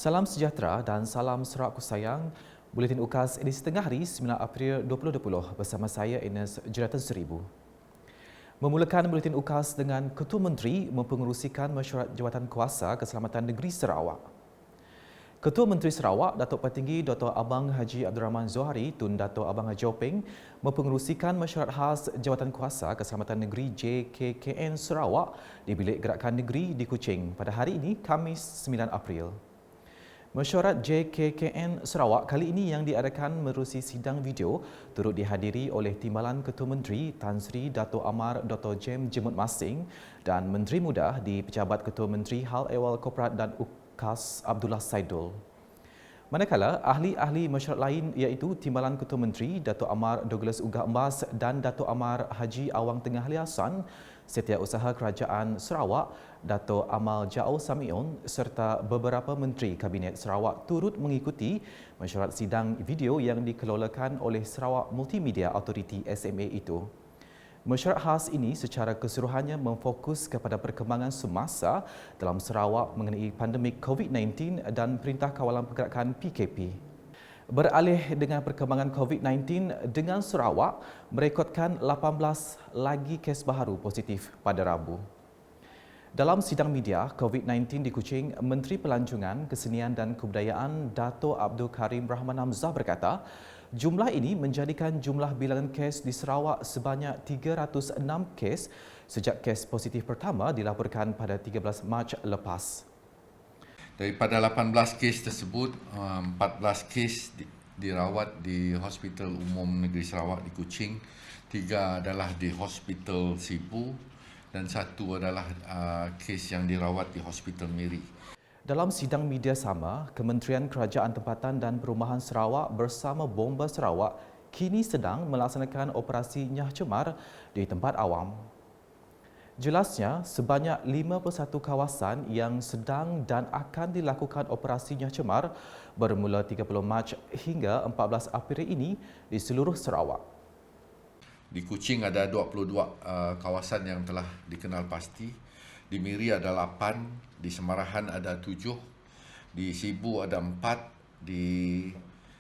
Salam sejahtera dan salam serak kusayang. Buletin UKAS edisi tengah hari 9 April 2020 bersama saya Ines Jeratan Seribu. Memulakan buletin UKAS dengan Ketua Menteri mempengerusikan mesyuarat Jawatan Kuasa Keselamatan Negeri Sarawak. Ketua Menteri Sarawak, Datuk Petinggi Dr. Abang Haji Abdul Rahman Zohari Tun Datuk Abang Haji Openg mempengerusikan mesyuarat khas Jawatan Kuasa Keselamatan Negeri JKKN Sarawak di Bilik Gerakan Negeri di Kuching pada hari ini, Khamis 9 April. Mesyuarat JKKN Sarawak kali ini yang diadakan menerusi sidang video turut dihadiri oleh Timbalan Ketua Menteri Tan Sri Dato' Amar Dr. Jem Jemut Masing dan Menteri Muda di Pejabat Ketua Menteri Hal Ehwal Korporat dan UKAS Abdullah Saidul. Manakala ahli-ahli mesyuarat lain iaitu Timbalan Ketua Menteri Dato' Amar Douglas Ugah Embas dan Dato' Amar Haji Awang Tengah Liasan, Setiausaha Kerajaan Sarawak Dato' Amal Ja'o Samion serta beberapa menteri Kabinet Sarawak turut mengikuti mesyuarat sidang video yang dikelolakan oleh Sarawak Multimedia Authority SMA itu. Mesyuarat khas ini secara keseluruhannya memfokus kepada perkembangan semasa dalam Sarawak mengenai pandemik COVID-19 dan Perintah Kawalan Pergerakan PKP. Beralih dengan perkembangan COVID-19 dengan Sarawak merekodkan 18 lagi kes baharu positif pada Rabu. Dalam sidang media COVID-19 di Kuching, Menteri Pelancongan, Kesenian dan Kebudayaan Dato' Abdul Karim Rahman Hamzah berkata, jumlah ini menjadikan jumlah bilangan kes di Sarawak sebanyak 306 kes sejak kes positif pertama dilaporkan pada 13 Mac lepas. Daripada 18 kes tersebut, 14 kes dirawat di Hospital Umum Negeri Sarawak di Kuching, 3 adalah di Hospital Sibu dan 1 adalah kes yang dirawat di Hospital Miri. Dalam sidang media sama, Kementerian Kerajaan Tempatan dan Perumahan Sarawak bersama Bomba Sarawak kini sedang melaksanakan operasi Nyah Cemar di tempat awam. Jelasnya, sebanyak 51 kawasan yang sedang dan akan dilakukan operasi Nyah Cemar bermula 30 Mac hingga 14 April ini di seluruh Sarawak. Di Kuching ada 22 kawasan yang telah dikenal pasti. Di Miri ada 8, di Semarahan ada 7, di Sibu ada 4, di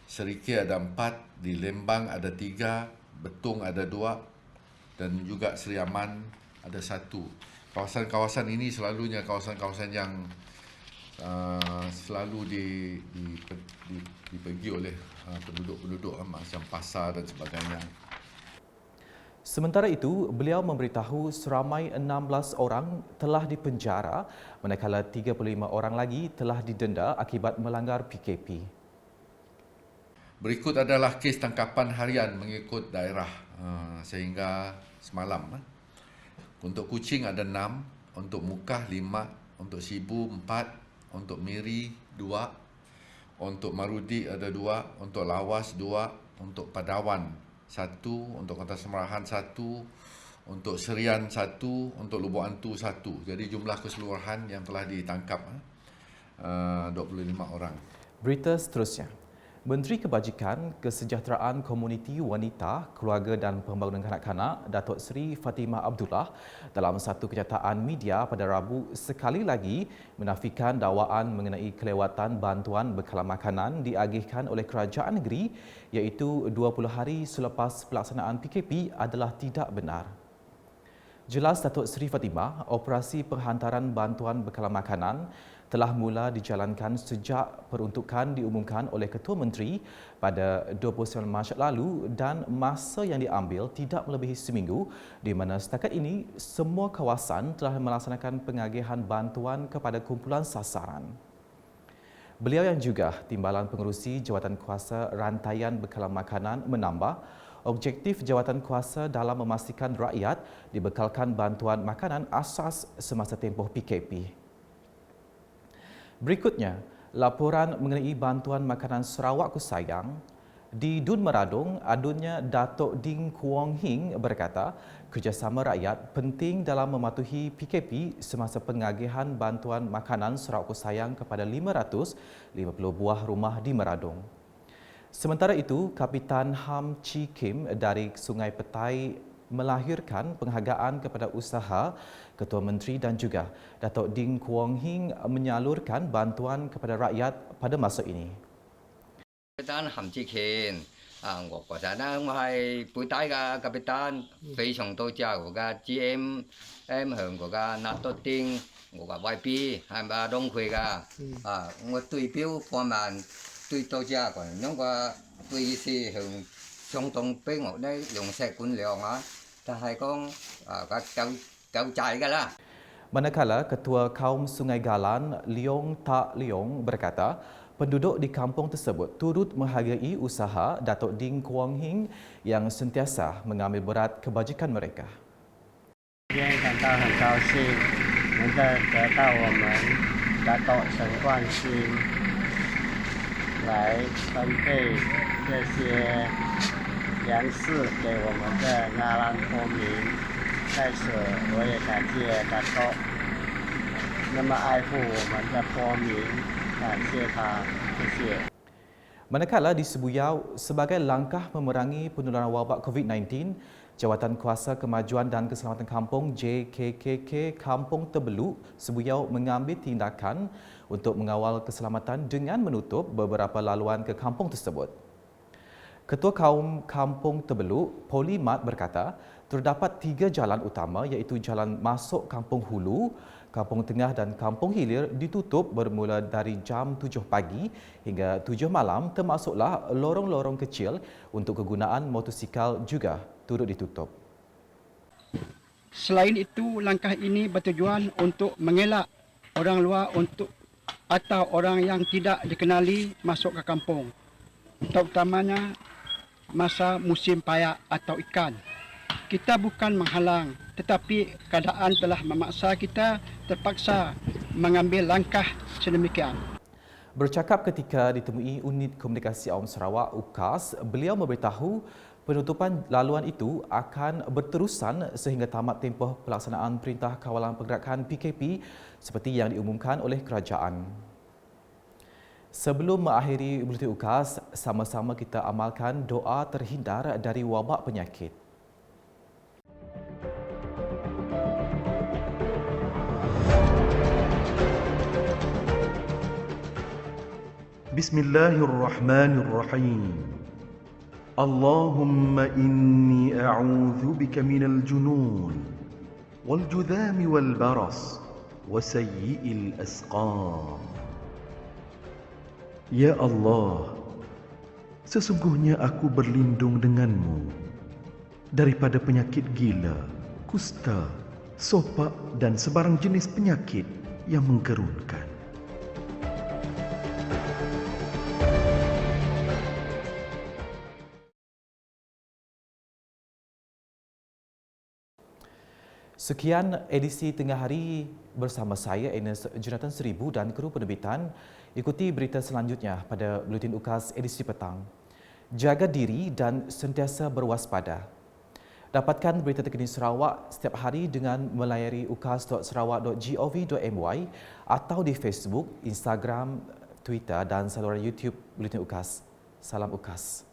Serikir ada 4, di Lembang ada 3, Betung ada 2 dan juga Seri Aman ada 1. Kawasan-kawasan ini selalunya kawasan-kawasan yang selalu dipergi oleh penduduk-penduduk macam pasar dan sebagainya. Sementara itu, beliau memberitahu seramai 16 orang telah dipenjara manakala 35 orang lagi telah didenda akibat melanggar PKP. Berikut adalah kes tangkapan harian mengikut daerah sehingga semalam. Untuk Kuching ada 6, untuk Mukah 5, untuk Sibu 4, untuk Miri 2, untuk Marudi ada 2, untuk Lawas 2, untuk Padawan 1, untuk Kota Semarahan 1, untuk Serian 1, untuk Lubuk Antu 1. Jadi jumlah keseluruhan yang telah ditangkap 25 orang. Berita seterusnya. Menteri Kebajikan, Kesejahteraan Komuniti Wanita, Keluarga dan Pembangunan Kanak-kanak, Datuk Seri Fatimah Abdullah dalam satu kenyataan media pada Rabu sekali lagi menafikan dakwaan mengenai kelewatan bantuan bekalan makanan diagihkan oleh kerajaan negeri iaitu 20 hari selepas pelaksanaan PKP adalah tidak benar. Jelas Datuk Seri Fatimah, operasi penghantaran bantuan bekalan makanan telah mula dijalankan sejak peruntukan diumumkan oleh Ketua Menteri pada 29 Mac lalu dan masa yang diambil tidak melebihi seminggu di mana setakat ini semua kawasan telah melaksanakan pengagihan bantuan kepada kumpulan sasaran. Beliau yang juga Timbalan Pengerusi Jawatan Kuasa Rantaian Bekalan Makanan menambah objektif jawatan kuasa dalam memastikan rakyat dibekalkan bantuan makanan asas semasa tempoh PKP. Berikutnya, laporan mengenai bantuan makanan Sarawak Kusayang. Di Dun Meradung, adunnya Datuk Ding Kuong Hing berkata, kerjasama rakyat penting dalam mematuhi PKP semasa pengagihan bantuan makanan Sarawak Kusayang kepada 550 buah rumah di Meradung. Sementara itu, Kapitan Ham Chi Kim dari Sungai Petai melahirkan penghargaan kepada usaha Ketua Menteri dan juga Datuk Ding Kuang Hing menyalurkan bantuan kepada rakyat pada masa ini. 單含之前我覺得呢，我係背帶嘅 kapitan 非常多謝我嘅 GM 向我嘅納多丁我嘅 YP 係咪東區嘅我對表方面對多謝佢，因為對是向相當俾我呢用石管量但係講夠債㗎啦。 Manakala Ketua Kaum Sungai Galan Leong Tak Leong berkata, penduduk di kampung tersebut turut menghargai usaha Datuk Ding Kuang Hing yang sentiasa mengambil berat kebajikan mereka. 今天感到很高兴，能够得到我们大岛陈冠新来分配这些粮食给我们的阿兰坡民。在此，我也感谢大岛那么爱护我们的坡民，感谢他，谢谢。 Manakala di Sebuyau, sebagai langkah memerangi penularan wabak COVID-19, Jawatan Kuasa Kemajuan dan Keselamatan Kampung JKKK Kampung Tebeluk Sebuyau mengambil tindakan untuk mengawal keselamatan dengan menutup beberapa laluan ke kampung tersebut. Ketua Kaum Kampung Tebeluk, Poli Mat berkata, terdapat 3 jalan utama iaitu jalan masuk Kampung Hulu, Kampung Tengah dan Kampung Hilir ditutup bermula dari jam 7 pagi hingga 7 malam termasuklah lorong-lorong kecil untuk kegunaan motosikal juga turut ditutup. Selain itu, langkah ini bertujuan untuk mengelak orang luar atau orang yang tidak dikenali masuk ke kampung, terutamanya masa musim payak atau ikan. Kita bukan menghalang, tetapi keadaan telah memaksa kita terpaksa mengambil langkah sedemikian. Bercakap ketika ditemui Unit Komunikasi Awam Sarawak UKAS, beliau memberitahu penutupan laluan itu akan berterusan sehingga tamat tempoh pelaksanaan Perintah Kawalan Pergerakan PKP seperti yang diumumkan oleh kerajaan. Sebelum mengakhiri buletin UKAS, sama-sama kita amalkan doa terhindar dari wabak penyakit. Bismillahirrahmanirrahim. Allahumma inni a'udzu bika minal junun wal judhami wal baras wa sayyi'il asqam. Ya Allah, sesungguhnya aku berlindung denganmu daripada penyakit gila, kusta, sopak dan sebarang jenis penyakit yang menggerunkan. Sekian edisi Tengah Hari bersama saya Ernest Jonathan Seribu dan kru penerbitan. Ikuti berita selanjutnya pada Buletin UKAS edisi petang. Jaga diri dan sentiasa berwaspada. Dapatkan berita terkini Sarawak setiap hari dengan melayari ukas.sarawak.gov.my atau di Facebook, Instagram, Twitter dan saluran YouTube Buletin UKAS. Salam UKAS.